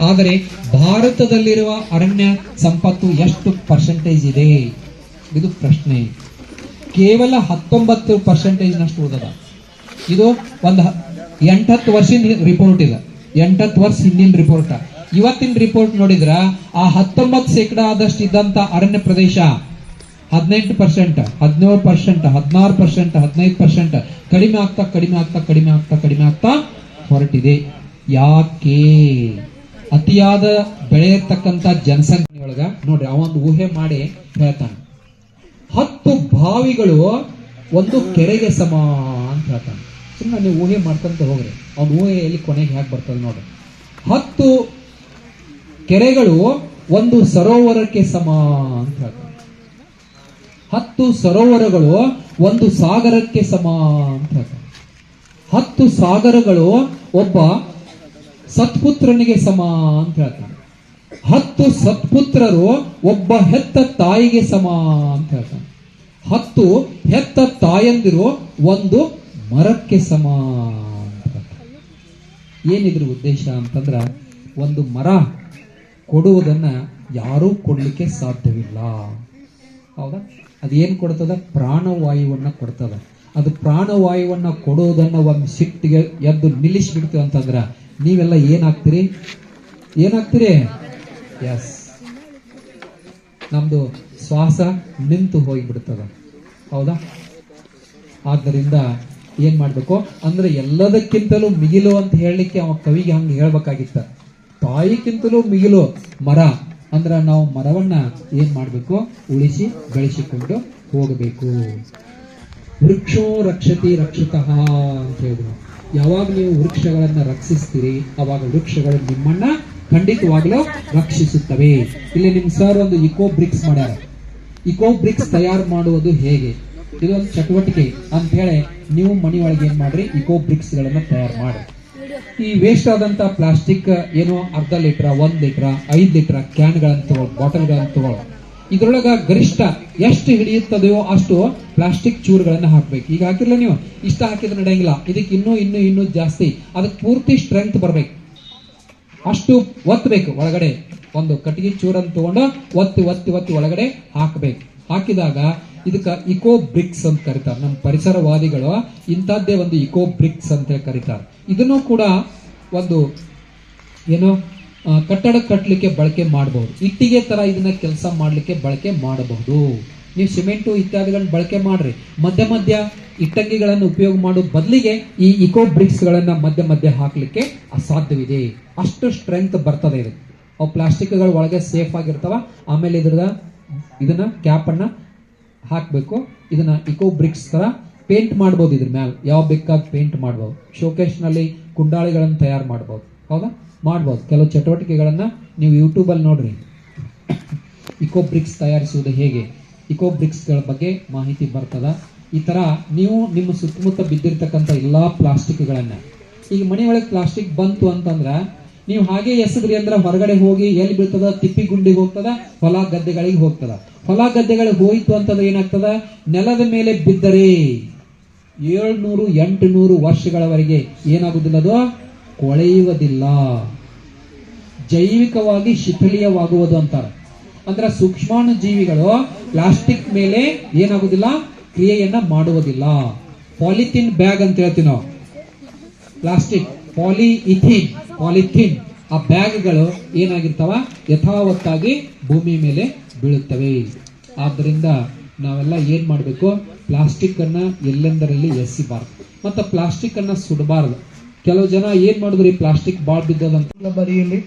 ಆದರೆ ಭಾರತದಲ್ಲಿರುವ ಅರಣ್ಯ ಸಂಪತ್ತು ಎಷ್ಟು ಪರ್ಸೆಂಟೇಜ್ ಇದೆ? ಇದು ಪ್ರಶ್ನೆ. ಕೇವಲ 19% ಉಳಿದದ. ಇದು ಒಂದು 8-10 ವರ್ಷದ ರಿಪೋರ್ಟ್ ಇದೆ, 8-10 ವರ್ಷ ಹಿಂದಿನ ರಿಪೋರ್ಟ್. ಇವತ್ತಿನ ರಿಪೋರ್ಟ್ ನೋಡಿದ್ರ ಆ 19% ಆದಷ್ಟು ಇದ್ದಂತ ಅರಣ್ಯ ಪ್ರದೇಶ 18%, 17%, 16%, 15% ಕಡಿಮೆ ಆಗ್ತಾ ಹೊರಟಿದೆ. ಯಾಕೆ? ಅತಿಯಾದ ಬೆಳೆ ಇರ್ತಕ್ಕಂಥ ಜನಸಂಖ್ಯೆಯೊಳಗ ನೋಡ್ರಿ, ಅವೊಂದು ಊಹೆ ಮಾಡಿ ಹೇಳ್ತಾನೆ, 10 ಬಾವಿಗಳು ಒಂದು ಕೆರೆಗೆ ಸಮ ಅಂತ ಹೇಳ್ತಾನೆ. ಸುಮ್ಮನೆ ನೀವು ಊಹೆ ಮಾಡ್ಕೊಂತ ಹೋಗ್ರಿ, ಅವ್ನ ಊಹೆಯಲ್ಲಿ ಕೊನೆಗೆ ಹ್ಯಾಕ್ ಬರ್ತದೆ ನೋಡ್ರಿ. 10 ಕೆರೆಗಳು ಒಂದು ಸರೋವರಕ್ಕೆ ಸಮ ಅಂತ ಹೇಳ್ತಾನೆ. 10 ಸರೋವರಗಳು ಒಂದು ಸಾಗರಕ್ಕೆ ಸಮ ಅಂತ ಹೇಳ್ತಾನೆ. 10 ಸಾಗರಗಳು ಒಬ್ಬ ಸತ್ಪುತ್ರನಿಗೆ ಸಮ ಅಂತ ಹೇಳ್ತಾನೆ. 10 ಸತ್ಪುತ್ರರು ಒಬ್ಬ ಹೆತ್ತ ತಾಯಿಗೆ ಸಮ ಅಂತ ಹೇಳ್ತಾನೆ. 10 ಹೆತ್ತ ತಾಯಂದಿರು ಒಂದು ಮರಕ್ಕೆ ಸಮ ಅಂತ ಹೇಳ್ತಾನೆ. ಏನಿದ್ರ ಉದ್ದೇಶ ಅಂತಂದ್ರ, ಒಂದು ಮರ ಕೊಡುವುದನ್ನ ಯಾರೂ ಕೊಡ್ಲಿಕ್ಕೆ ಸಾಧ್ಯವಿಲ್ಲ. ಹೌದಾ? ಅದೇನ್ ಕೊಡ್ತದ? ಪ್ರಾಣವಾಯುವನ್ನ ಕೊಡ್ತದ. ಅದು ಪ್ರಾಣವಾಯುವನ್ನ ಕೊಡುವುದನ್ನ ಒಂದು ಸಿಟ್ಟಿಗೆ ಎದ್ದು ನಿಲ್ಲಿಸ್ಬಿಡ್ತೀವಿ ಅಂತಂದ್ರ ನೀವೆಲ್ಲ ಏನಾಗ್ತೀರಿ? ಎಸ್, ನಮ್ದು ಶ್ವಾಸ ನಿಂತು ಹೋಗಿಬಿಡ್ತದ. ಹೌದಾ? ಆದ್ದರಿಂದ ಏನ್ ಮಾಡ್ಬೇಕು ಅಂದ್ರೆ, ಎಲ್ಲದಕ್ಕಿಂತಲೂ ಮಿಗಿಲು ಅಂತ ಹೇಳಲಿಕ್ಕೆ ಅವ ಕವಿಗೆ ಹಂಗೆ ಹೇಳ್ಬೇಕಾಗಿತ್ತ. ತಾಯಿಗಿಂತಲೂ ಮಿಗಿಲು ಮರ ಅಂದ್ರ ನಾವು ಮರವನ್ನ ಏನ್ ಮಾಡ್ಬೇಕು? ಉಳಿಸಿ ಬೆಳೆಸಿಕೊಂಡು ಹೋಗಬೇಕು. ವೃಕ್ಷೋ ರಕ್ಷತಿ ರಕ್ಷಿತಃ ಅಂತ ಹೇಳಿದ್ರು. ಯಾವಾಗ ನೀವು ವೃಕ್ಷಗಳನ್ನ ರಕ್ಷಿಸ್ತೀರಿ ಅವಾಗ ವೃಕ್ಷಗಳು ನಿಮ್ಮನ್ನ ಖಂಡಿತವಾಗ್ಲೂ ರಕ್ಷಿಸುತ್ತವೆ. ಇಲ್ಲಿ ನಿಮ್ ಸರ್ ಒಂದು ಇಕೋ ಬ್ರಿಕ್ಸ್ ಮಾಡ್ಯಾರ. ಇಕೋ ಬ್ರಿಕ್ಸ್ ತಯಾರು ಮಾಡುವುದು ಹೇಗೆ? ಇದೊಂದು ಚಟುವಟಿಕೆ ಅಂತ ಹೇಳಿ ನೀವು ಮನೆಯೊಳಗೆ ಏನ್ ಮಾಡ್ರಿ? ಇಕೋ ಬ್ರಿಕ್ಸ್ ಗಳನ್ನ ತಯಾರು ಮಾಡಿ. ಈ ವೇಸ್ಟ್ ಆದಂತ ಪ್ಲಾಸ್ಟಿಕ್ ಏನೋ 1/2 ಲೀಟರ್, 1 ಲೀಟರ್, 5 ಲೀಟರ್ ಕ್ಯಾನ್ಗಳನ್ನ ತಗೊಳ್, ಬಾಟಲ್ಗಳನ್ನ ತಗೊಳ್. ಇದ್ರೊಳಗ ಗರಿಷ್ಠ ಎಷ್ಟು ಹಿಡಿಯುತ್ತದೆಯೋ ಅಷ್ಟು ಪ್ಲಾಸ್ಟಿಕ್ ಚೂರುಗಳನ್ನ ಹಾಕ್ಬೇಕು. ಈಗ ಹಾಕಿರ್ಲ ನೀವು, ಇಷ್ಟ ಹಾಕಿದ್ರೆ ನಡೆಯಂಗಿಲ್ಲ, ಇದಕ್ಕೆ ಇನ್ನೂ ಜಾಸ್ತಿ, ಅದಕ್ಕೆ ಪೂರ್ತಿ ಸ್ಟ್ರೆಂತ್ ಬರ್ಬೇಕು, ಅಷ್ಟು ಒತ್ತಬೇಕು. ಒಳಗಡೆ ಒಂದು ಕಟ್ಟಿಗೆ ಚೂರನ್ನು ತಗೊಂಡು ಒತ್ತಿ ಒಳಗಡೆ ಹಾಕಬೇಕು. ಹಾಕಿದಾಗ ಇದಕ್ಕ ಇಕೋ ಬ್ರಿಕ್ಸ್ ಅಂತ ಕರೀತಾರೆ. ನಮ್ಮ ಪರಿಸರವಾದಿಗಳು ಇಂಥದ್ದೇ ಒಂದು ಇಕೋ ಬ್ರಿಕ್ಸ್ ಅಂತ ಕರೀತಾರೆ. ಇದನ್ನು ಕೂಡ ಒಂದು ಏನೋ ಕಟ್ಟಡ ಕಟ್ಟಲಿಕ್ಕೆ ಬಳಕೆ ಮಾಡಬಹುದು. ಇಟ್ಟಿಗೆ ತರ ಇದನ್ನ ಕೆಲಸ ಮಾಡ್ಲಿಕ್ಕೆ ಬಳಕೆ ಮಾಡಬಹುದು. ನೀವು ಸಿಮೆಂಟು ಇತ್ಯಾದಿಗಳನ್ನ ಬಳಕೆ ಮಾಡ್ರಿ. ಮಧ್ಯ ಇಟ್ಟಂಗಿಗಳನ್ನು ಉಪಯೋಗ ಮಾಡೋ ಬದಲಿಗೆ ಈ ಇಕೋ ಬ್ರಿಕ್ಸ್ ಗಳನ್ನ ಮಧ್ಯ ಹಾಕ್ಲಿಕ್ಕೆ ಅಸಾಧ್ಯವಿದೆ. ಅಷ್ಟು ಸ್ಟ್ರೆಂತ್ ಬರ್ತದೆ ಇದಕ್ಕೆ. ಅವು ಪ್ಲಾಸ್ಟಿಕ್ಗಳು ಒಳಗೆ ಸೇಫ್ ಆಗಿರ್ತಾವ. ಆಮೇಲೆ ಇದನ್ನ ಕ್ಯಾಪ್ ಅನ್ನ ಹಾಕ್ಬೇಕು. ಇದನ್ನ ಇಕೋ ಬ್ರಿಕ್ಸ್ ತರ ಪೇಂಟ್ ಮಾಡಬಹುದು. ಇದ್ರ ಮ್ಯಾಲ ಯಾವ ಬೇಕಾದ ಪೇಂಟ್ ಮಾಡಬಹುದು. ಶೋಕೇಶ್ ನಲ್ಲಿ ಕುಂಡಾಳಿಗಳನ್ನು ತಯಾರು ಮಾಡಬಹುದು. ಹೌದಾ? ಮಾಡಬಹುದು. ಕೆಲವು ಚಟುವಟಿಕೆಗಳನ್ನ ನೀವು ಯೂಟ್ಯೂಬ್ ಅಲ್ಲಿ ನೋಡ್ರಿ. ಇಕೋ ಬ್ರಿಕ್ಸ್ ತಯಾರಿಸುವುದು ಹೇಗೆ, ಇಕೋ ಬ್ರಿಕ್ಸ್ ಗಳ ಬಗ್ಗೆ ಮಾಹಿತಿ ಬರ್ತದ. ಈ ತರ ನೀವು ನಿಮ್ಮ ಸುತ್ತಮುತ್ತ ಬಿದ್ದಿರ್ತಕ್ಕಂಥ ಎಲ್ಲಾ ಪ್ಲಾಸ್ಟಿಕ್ಗಳನ್ನ, ಈಗ ಮನೆಯೊಳಗೆ ಪ್ಲಾಸ್ಟಿಕ್ ಬಂತು ಅಂತಂದ್ರ ನೀವು ಹಾಗೆ ಎಸಗ್ರಿ ಅಂದ್ರೆ ಹೊರಗಡೆ ಹೋಗಿ ಎಲ್ಲಿ ಬೀಳ್ತದ? ತಿಪ್ಪಿ ಗುಂಡಿಗೆ ಹೋಗ್ತದ, ಹೊಲ ಗದ್ದೆಗಳಿಗೆ ಹೋಗ್ತದ. ಹೊಲ ಗದ್ದೆಗಳಿಗೆ ಹೋಯ್ತು ಅಂತಂದ್ರೆ ಏನಾಗ್ತದ? ನೆಲದ ಮೇಲೆ ಬಿದ್ದರೆ 700-800 ವರ್ಷಗಳವರೆಗೆ ಏನಾಗುದಿಲ್ಲ, ಅದು ಕೊಳೆಯುವುದಿಲ್ಲ, ಜೈವಿಕವಾಗಿ ಶಿಥಿಲೀಯವಾಗುವುದು ಅಂತಾರೆ. ಅಂದ್ರೆ ಸೂಕ್ಷ್ಮಾಣು ಜೀವಿಗಳು ಪ್ಲಾಸ್ಟಿಕ್ ಮೇಲೆ ಏನಾಗುದಿಲ್ಲ, ಕ್ರಿಯೆಯನ್ನ ಮಾಡುವುದಿಲ್ಲ. ಪಾಲಿಥಿನ್ ಬ್ಯಾಗ್ ಅಂತ ಹೇಳ್ತೀವಿ ನಾವು. ಪ್ಲಾಸ್ಟಿಕ್ ಪಾಲಿಥಿನ್ ಆ ಬ್ಯಾಗ್ಗಳು ಏನಾಗಿರ್ತಾವ? ಯಥಾವತ್ತಾಗಿ ಭೂಮಿ ಮೇಲೆ ಬೀಳುತ್ತವೆ. ಆದ್ದರಿಂದ ನಾವೆಲ್ಲ ಏನು ಮಾಡಬೇಕು, ಪ್ಲಾಸ್ಟಿಕ್ಕನ್ನು ಎಲ್ಲೆಂದರಲ್ಲಿ ಎಸಿಬಾರ್ದು ಮತ್ತು ಪ್ಲಾಸ್ಟಿಕ್ಕನ್ನು ಸುಡಬಾರ್ದು. ಕೆಲವು ಜನ ಏನು ಮಾಡಿದ್ರು, ಈ ಪ್ಲಾಸ್ಟಿಕ್ ಬಾಳ್ ಬಿದ್ದದಂತ ಬರಿಯಲ್ಲಿ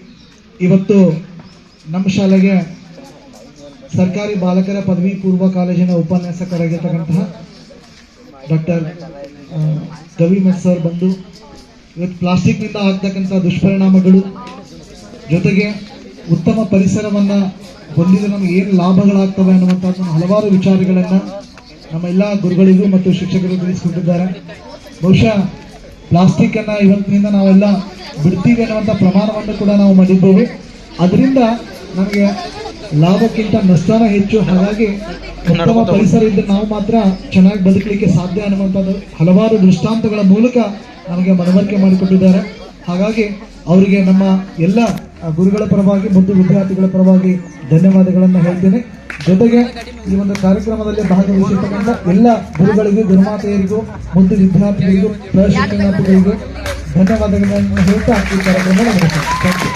ಇವತ್ತು ನಮ್ಮ ಶಾಲೆಗೆ ಸರ್ಕಾರಿ ಬಾಲಕರ ಪದವಿ ಪೂರ್ವ ಕಾಲೇಜಿನ ಉಪನ್ಯಾಸಕರಾಗಿರ್ತಕ್ಕಂತಹ ಡಾಕ್ಟರ್ ಗವಿಮಠ್ ಸರ್ ಬಂದು ಇವತ್ತು ಪ್ಲಾಸ್ಟಿಕ್ನಿಂದ ಆಗ್ತಕ್ಕಂಥ ದುಷ್ಪರಿಣಾಮಗಳು ಜೊತೆಗೆ ಉತ್ತಮ ಪರಿಸರವನ್ನು ಹೊಂದಿದ ನಮಗೆ ಏನು ಲಾಭಗಳಾಗ್ತವೆ ಅನ್ನುವಂಥ ಹಲವಾರು ವಿಚಾರಗಳನ್ನು ನಮ್ಮ ಎಲ್ಲ ಗುರುಗಳಿಗೂ ಮತ್ತು ಶಿಕ್ಷಕರಿಗೂ ತಿಳಿಸಿಕೊಟ್ಟಿದ್ದಾರೆ. ಬಹುಶಃ ಪ್ಲಾಸ್ಟಿಕ್ಕನ್ನು ಇವತ್ತಿನಿಂದ ನಾವೆಲ್ಲ ಬಿಡ್ತೀವಿ ಅನ್ನುವಂಥ ಪ್ರಮಾಣವನ್ನು ಕೂಡ ನಾವು ಮಾಡಿದ್ದೇವೆ. ಅದರಿಂದ ನಮಗೆ ಲಾಭಕ್ಕಿಂತ ನಷ್ಟನ ಹೆಚ್ಚು. ಹಾಗಾಗಿ ಉತ್ತಮ ಪರಿಸರ ಇದ್ದರೆ ನಾವು ಮಾತ್ರ ಚೆನ್ನಾಗಿ ಬದುಕಲಿಕ್ಕೆ ಸಾಧ್ಯ ಅನ್ನುವಂಥದ್ದು ಹಲವಾರು ದೃಷ್ಟಾಂತಗಳ ಮೂಲಕ ನಮಗೆ ಮನವರಿಕೆ ಮಾಡಿಕೊಟ್ಟಿದ್ದಾರೆ. ಹಾಗಾಗಿ ಅವರಿಗೆ ನಮ್ಮ ಎಲ್ಲ ಗುರುಗಳ ಪರವಾಗಿ ಮತ್ತು ವಿದ್ಯಾರ್ಥಿಗಳ ಪರವಾಗಿ ಧನ್ಯವಾದಗಳನ್ನು ಹೇಳ್ತೇನೆ. ಜೊತೆಗೆ ಈ ಒಂದು ಕಾರ್ಯಕ್ರಮದಲ್ಲಿ ಭಾಗವಹಿಸಿರ್ತಕ್ಕಂಥ ಎಲ್ಲ ಗುರುಗಳಿಗೂ, ಗುರುಮಾತೆಯರಿಗೂ ಮತ್ತು ವಿದ್ಯಾರ್ಥಿಗಳಿಗೂ, ಪ್ರಶಿಕ್ಷಣಾರ್ಥಿಗಳಿಗೂ ಧನ್ಯವಾದಗಳನ್ನು ಹೇಳ್ತಾ ಈ ಕಾರ್ಯಕ್ರಮ ನಡೆಸುತ್ತೇನೆ. Thank you.